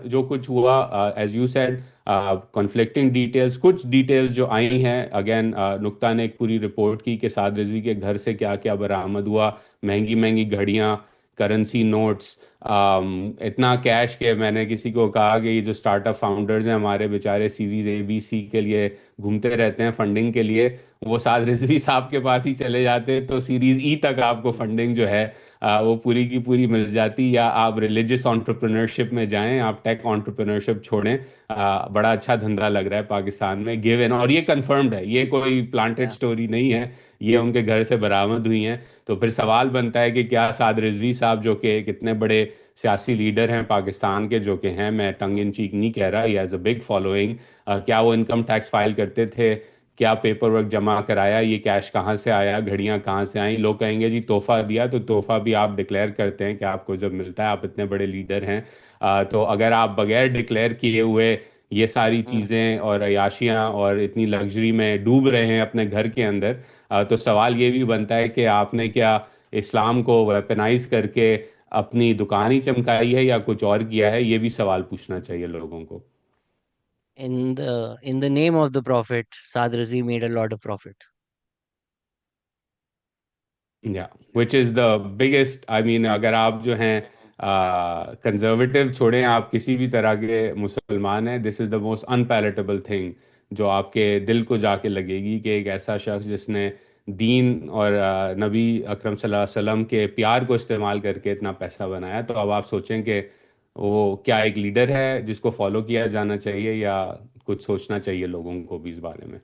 جو کچھ ہوا، as you said, conflicting details, کچھ ڈیٹیلز جو آئی ہیں، اگین نکتا نے ایک پوری رپورٹ کی کہ سعد رضوی کے گھر سے کیا کیا برآمد ہوا، مہنگی مہنگی گھڑیاں، کرنسی نوٹس، اتنا کیش کہ میں نے کسی کو کہا کہ یہ جو اسٹارٹ اپ فاؤنڈرز ہیں ہمارے بیچارے سیریز اے بی سی کے لیے گھومتے رہتے ہیں فنڈنگ کے لیے، وہ سعد رضوی صاحب کے پاس ہی چلے جاتے تو سیریز ای تک آپ کو فنڈنگ جو ہے وہ پوری کی پوری مل جاتی. یا آپ ریلیجس آنٹرپرنرشپ میں جائیں، آپ ٹیک آنٹرپرنرشپ چھوڑیں، بڑا اچھا دھندا لگ رہا ہے پاکستان میں، گیو ان، اور یہ کنفرمڈ ہے، یہ کوئی پلانٹڈ Yeah. سٹوری نہیں ہے، یہ ان کے گھر سے برآمد ہوئی ہیں. تو پھر سوال بنتا ہے کہ کیا سعد رضوی صاحب جو کہ کتنے بڑے سیاسی لیڈر ہیں پاکستان کے، جو کہ ہیں، میں ٹنگ ان چیک نہیں کہہ رہا، he has a big following, کیا وہ انکم ٹیکس فائل کرتے تھے؟ کیا پیپر ورک جمع کرایا؟ یہ کیش کہاں سے آیا؟ گھڑیاں کہاں سے آئیں؟ لوگ کہیں گے جی تحفہ دیا، تو تحفہ بھی آپ ڈکلیئر کرتے ہیں کہ آپ کو جب ملتا ہے، آپ اتنے بڑے لیڈر ہیں. تو اگر آپ بغیر ڈکلیئر کیے ہوئے یہ ساری ہوں. چیزیں اور عیاشیاں اور اتنی لگژری میں ڈوب رہے ہیں اپنے گھر کے اندر، تو سوال یہ بھی بنتا ہے کہ آپ نے کیا اسلام کو ویپنائز کر کے اپنی دکان ہی چمکائی ہے یا کچھ اور کیا ہے؟ یہ بھی سوال پوچھنا چاہیے لوگوں کو. In the name of the Prophet, Saad Razi made a lot of profit. یا وچ از دا بگیسٹ، آئی مین اگر آپ جو ہیں کنزرویٹو چھوڑیں، آپ کسی بھی طرح کے مسلمان ہیں، دس از the most in palatable thing جو آپ کے دل کو جا کے لگے گی، کہ ایک ایسا شخص جس نے دین اور نبی اکرم صلی اللہ علیہ وسلم کے پیار کو استعمال کر کے اتنا پیسہ بنایا. تو اب آپ سوچیں کہ وہ کیا ایک لیڈر ہے جس کو فالو کیا جانا چاہیے، یا کچھ سوچنا چاہیے لوگوں کو بھی اس بارے میں.